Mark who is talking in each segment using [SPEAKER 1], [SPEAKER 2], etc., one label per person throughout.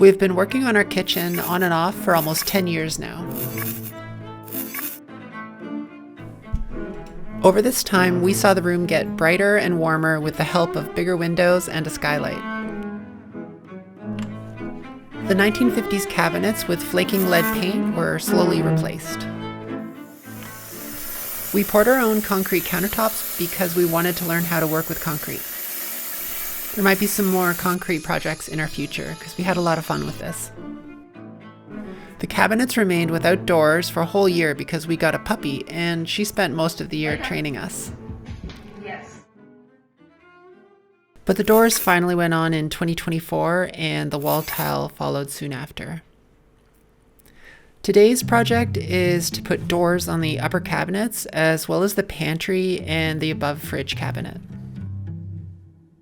[SPEAKER 1] We've been working on our kitchen on and off for almost 10 years now. Over this time, we saw the room get brighter and warmer with the help of bigger windows and a skylight. The 1950s cabinets with flaking lead paint were slowly replaced. We poured our own concrete countertops because we wanted to learn how to work with concrete. There might be some more concrete projects in our future because we had a lot of fun with this. The cabinets remained without doors for a whole year because we got a puppy and she spent most of the year training us.
[SPEAKER 2] Yes.
[SPEAKER 1] But the doors finally went on in 2024 and the wall tile followed soon after. Today's project is to put doors on the upper cabinets as well as the pantry and the above fridge cabinet.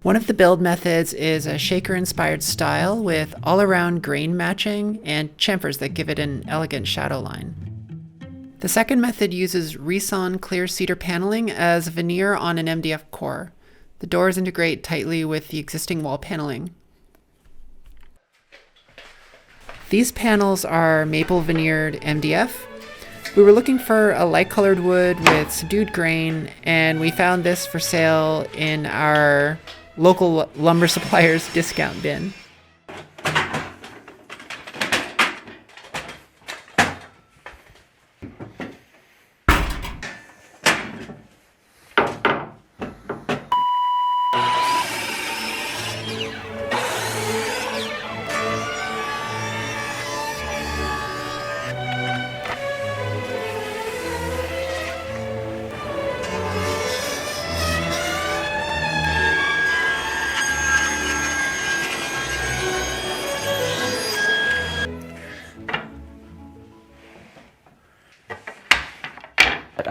[SPEAKER 1] One of the build methods is a shaker-inspired style with all-around grain matching and chamfers that give it an elegant shadow line. The second method uses Reson clear cedar paneling as a veneer on an MDF core. The doors integrate tightly with the existing wall paneling. These panels are maple veneered MDF. We were looking for a light colored wood with subdued grain, and we found this for sale in our local lumber supplier's discount bin.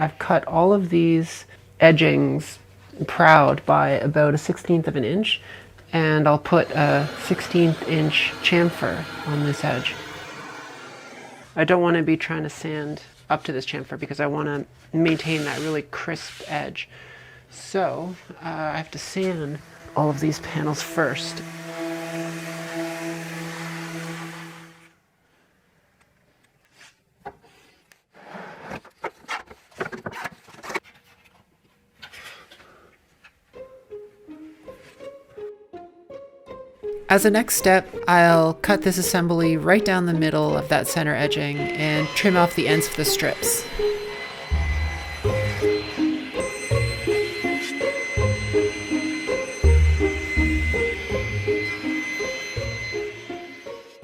[SPEAKER 1] I've cut all of these edgings proud by about 1/16 of an inch, and I'll put a 1/16 inch chamfer on this edge. I don't want to be trying to sand up to this chamfer because I want to maintain that really crisp edge. So I have to sand all of these panels first. As a next step, I'll cut this assembly right down the middle of that center edging and trim off the ends of the strips.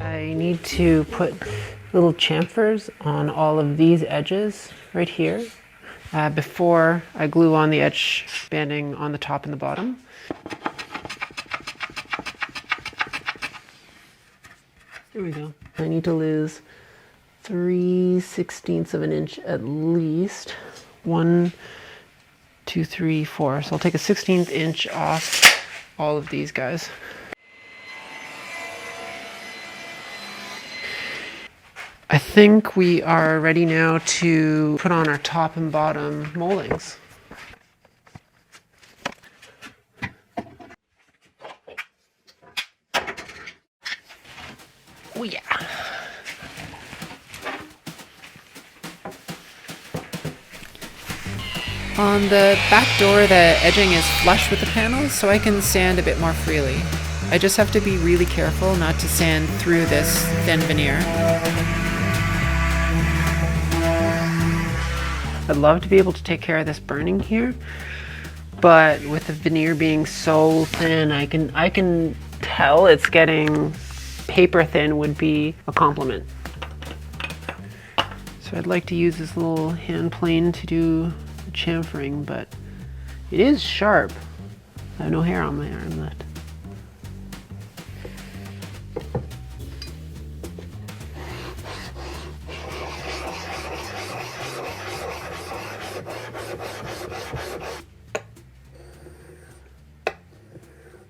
[SPEAKER 1] I need to put little chamfers on all of these edges right here before I glue on the edge banding on the top and the bottom. There we go. I need to lose 3/16 of an inch at least. 1, 2, 3, 4. So I'll take a 1/16 inch off all of these guys. I think we are ready now to put on our top and bottom moldings. Oh yeah. On the back door, the edging is flush with the panels, so I can sand a bit more freely. I just have to be really careful not to sand through this thin veneer. I'd love to be able to take care of this burning here, but with the veneer being so thin, I can tell it's getting paper thin would be a compliment. So I'd like to use this little hand plane to do the chamfering, but it is sharp. I have no hair on my arm left.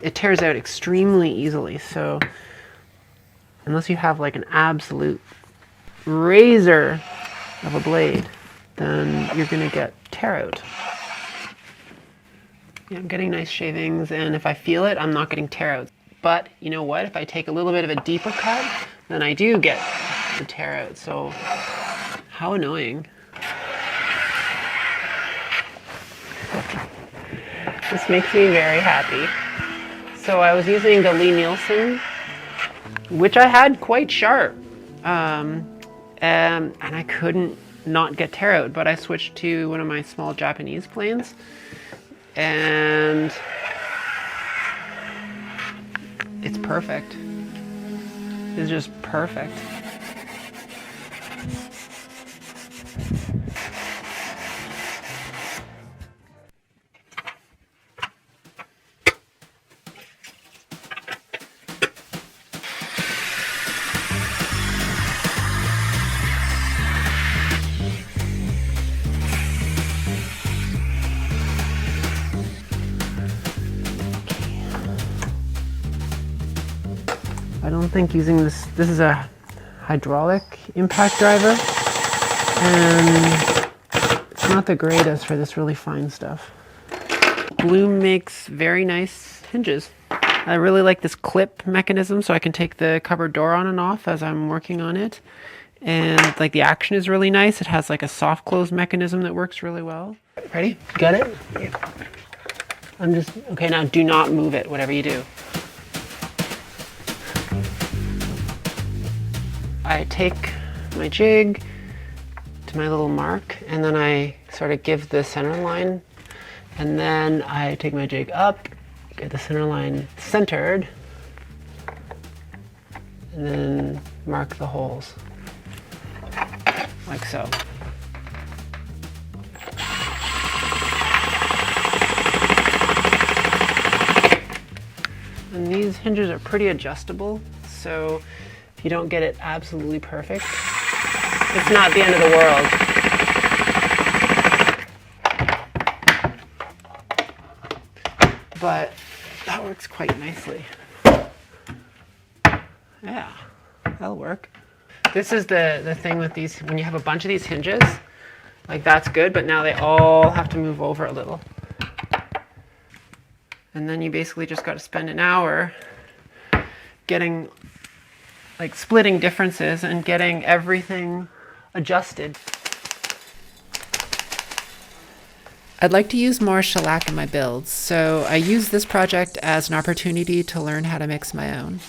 [SPEAKER 1] It tears out extremely easily, so unless you have like an absolute razor of a blade, then you're gonna get tear out. Yeah, I'm getting nice shavings, and if I feel it, I'm not getting tear out. But you know what? If I take a little bit of a deeper cut, then I do get the tear out. So how annoying. This makes me very happy. So I was using the Lee Nielsen, which I had quite sharp, and I couldn't not get tear out, but I switched to one of my small Japanese planes, and it's perfect. It's just perfect. I don't think using this is a hydraulic impact driver, and it's not the greatest for this really fine stuff. Bloom makes very nice hinges. I really like this clip mechanism, so I can take the cupboard door on and off as I'm working on it. And like the action is really nice. It has like a soft close mechanism that works really well. Ready? Got it? Yeah. Okay, now do not move it, whatever you do. I take my jig to my little mark, and then I sort of give the center line, and then I take my jig up, get the center line centered, and then mark the holes, like so. And these hinges are pretty adjustable, so you don't get it absolutely perfect, it's not the end of the world. But that works quite nicely. Yeah, that'll work. This is the thing with these, when you have a bunch of these hinges, like that's good, but now they all have to move over a little. And then you basically just got to spend an hour getting, like splitting differences and getting everything adjusted. I'd like to use more shellac in my builds, so I use this project as an opportunity to learn how to mix my own.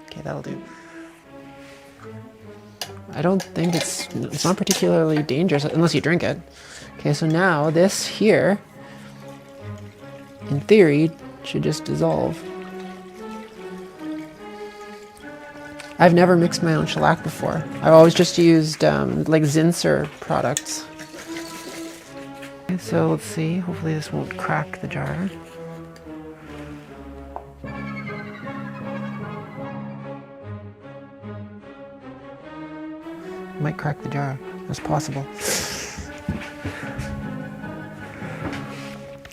[SPEAKER 1] Okay, that'll do. I don't think it's not particularly dangerous unless you drink it. Okay, so now this here, in theory, should just dissolve. I've never mixed my own shellac before. I've always just used like Zinsser products. Okay, so let's see, hopefully this won't crack the jar. Might crack the jar, that's possible.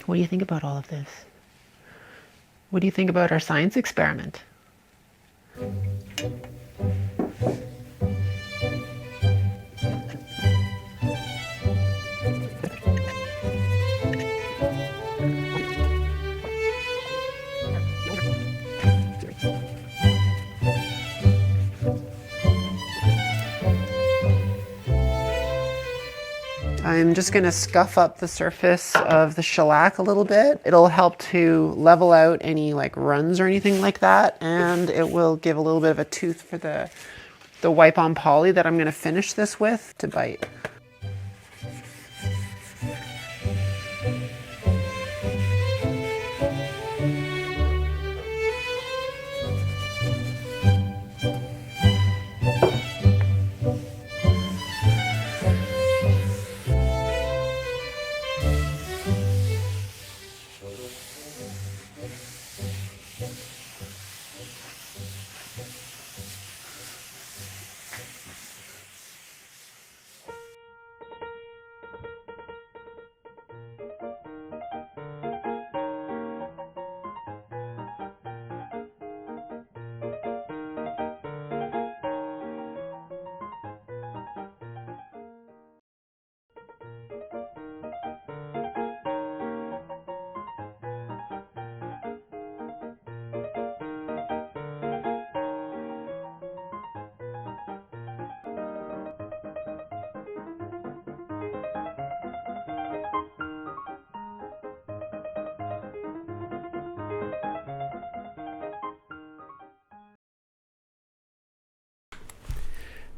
[SPEAKER 1] What do you think about all of this? What do you think about our science experiment? I'm just going to scuff up the surface of the shellac a little bit. It'll help to level out any like runs or anything like that, and it will give a little bit of a tooth for the wipe-on poly that I'm going to finish this with to bite.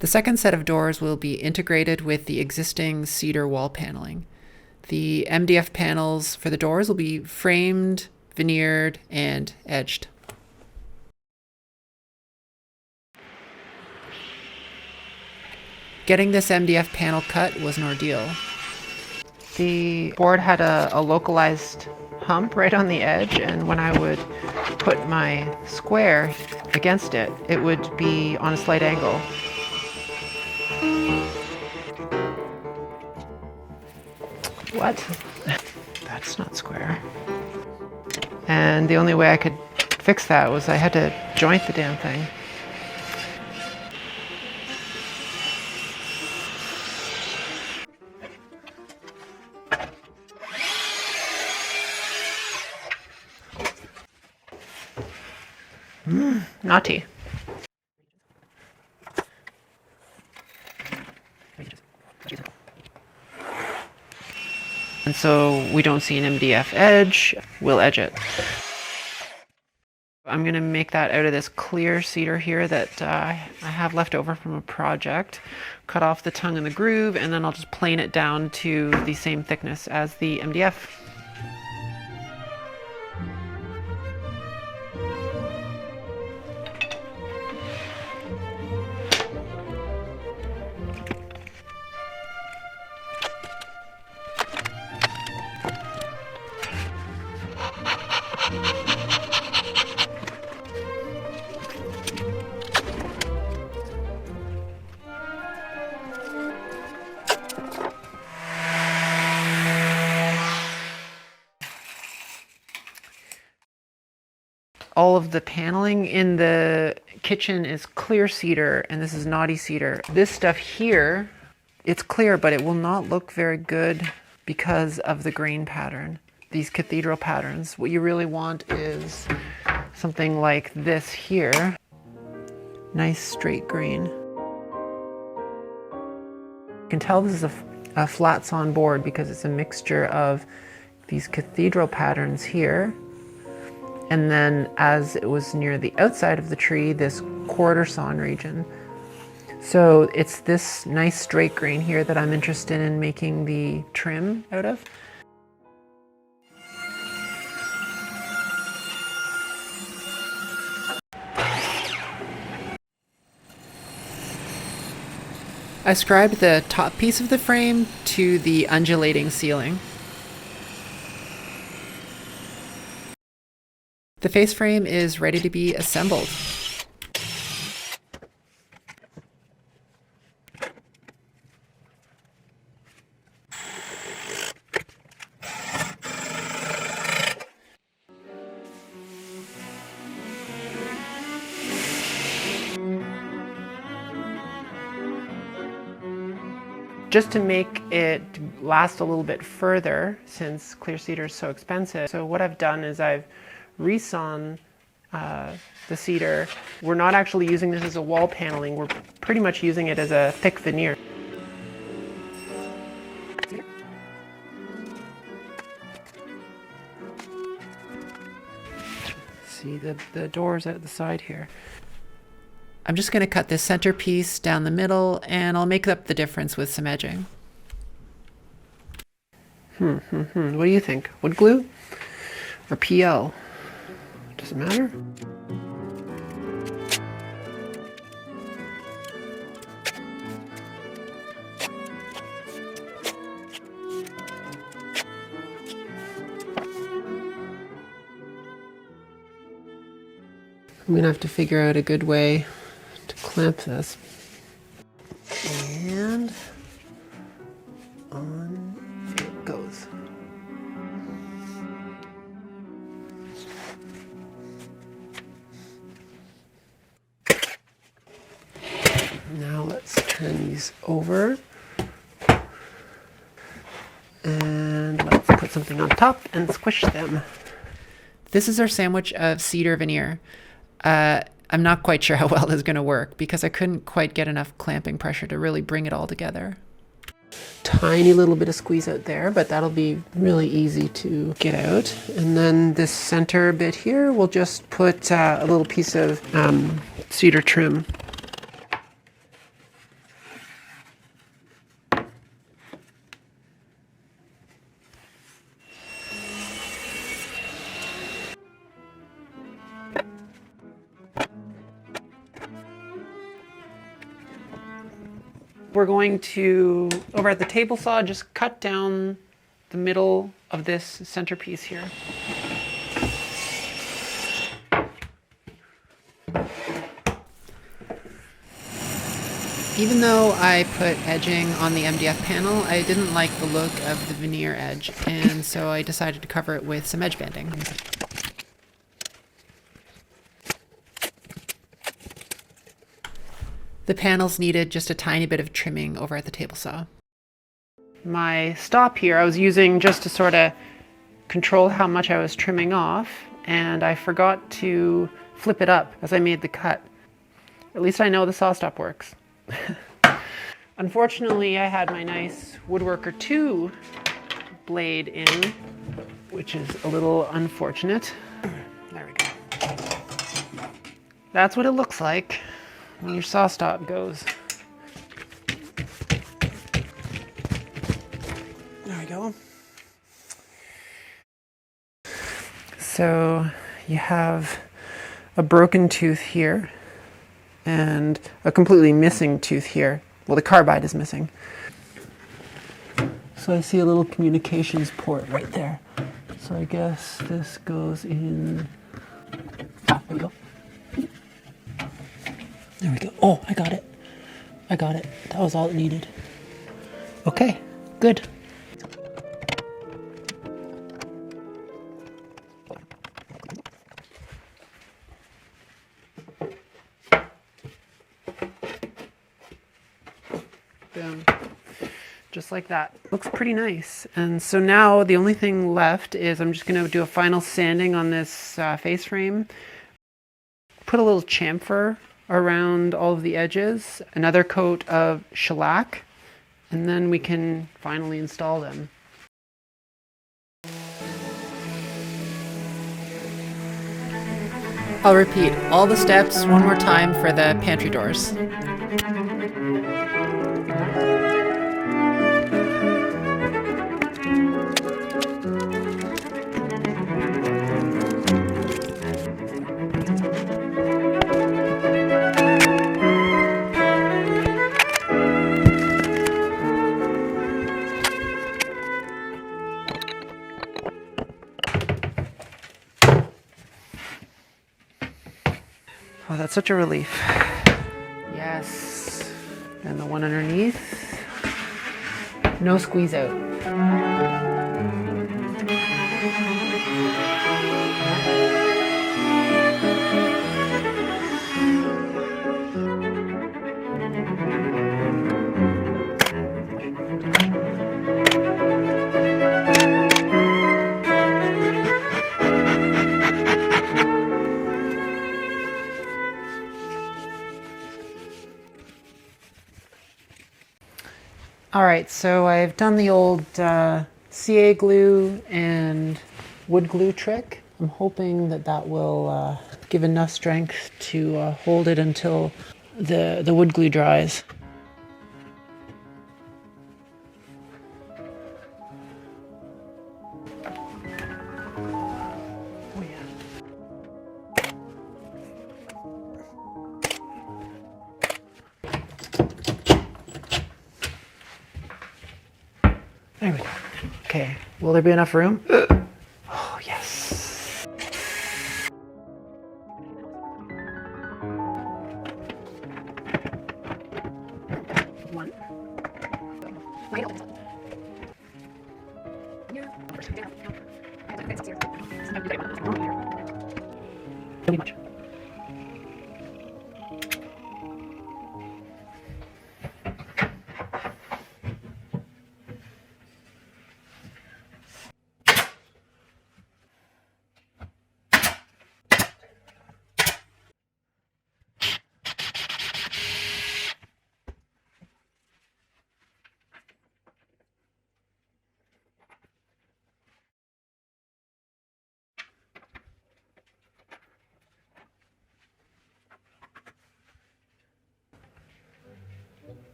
[SPEAKER 1] The second set of doors will be integrated with the existing cedar wall paneling. The MDF panels for the doors will be framed, veneered, and edged. Getting this MDF panel cut was an ordeal. The board had a localized hump right on the edge, and when I would put my square against it, it would be on a slight angle. What? That's not square. And the only way I could fix that was I had to joint the damn thing. Naughty. And so we don't see an MDF edge, we'll edge it. I'm going to make that out of this clear cedar here that I have left over from a project. Cut off the tongue and the groove, and then I'll just plane it down to the same thickness as the MDF. All of the paneling in the kitchen is clear cedar, and this is naughty cedar. This stuff here, it's clear, but it will not look very good because of the grain pattern, these cathedral patterns. What you really want is something like this here. Nice straight grain. You can tell this is a flat sawn board because it's a mixture of these cathedral patterns here, and then as it was near the outside of the tree, this quarter sawn region. So it's this nice straight grain here that I'm interested in making the trim out of. I scribed the top piece of the frame to the undulating ceiling. The face frame is ready to be assembled. Just to make it last a little bit further, since clear cedar is so expensive, so what I've done is I've resawn the cedar. We're not actually using this as a wall paneling, we're pretty much using it as a thick veneer. See the doors at the side here. I'm just going to cut this center piece down the middle, and I'll make up the difference with some edging. What do you think? Wood glue or PL? Does it matter? I'm gonna have to figure out a good way to clamp this. And on it goes. Now let's turn these over. And let's put something on top and squish them. This is our sandwich of cedar veneer. I'm not quite sure how well this is going to work because I couldn't quite get enough clamping pressure to really bring it all together. Tiny little bit of squeeze out there, but that'll be really easy to get out. And then this center bit here, we'll just put a little piece of cedar trim. we're going to, over at the table saw, just cut down the middle of this centerpiece here. Even though I put edging on the MDF panel, I didn't like the look of the veneer edge, and so I decided to cover it with some edge banding. The panels needed just a tiny bit of trimming over at the table saw. My stop here I was using just to sort of control how much I was trimming off, and I forgot to flip it up as I made the cut. At least I know the Sawstop works. Unfortunately, I had my nice Woodworker 2 blade in, which is a little unfortunate. There we go. That's what it looks like when your Sawstop goes. There we go. So you have a broken tooth here and a completely missing tooth here. Well, the carbide is missing. So I see a little communications port right there. So I guess this goes in. Ah, there we go. There we go. Oh, I got it. I got it. That was all it needed. Okay, good. Boom. Just like that. Looks pretty nice. And so now the only thing left is I'm just going to do a final sanding on this face frame. Put a little chamfer around all of the edges, another coat of shellac, and then we can finally install them. I'll repeat all the steps one more time for the pantry doors. Oh, that's such a relief. Yes. And the one underneath. No squeeze out. All right, so I've done the old CA glue and wood glue trick. I'm hoping that that will give enough strength to hold it until the wood glue dries. Oh yeah. There we go. Okay, will there be enough room? Oh, yes. One. Pretty much.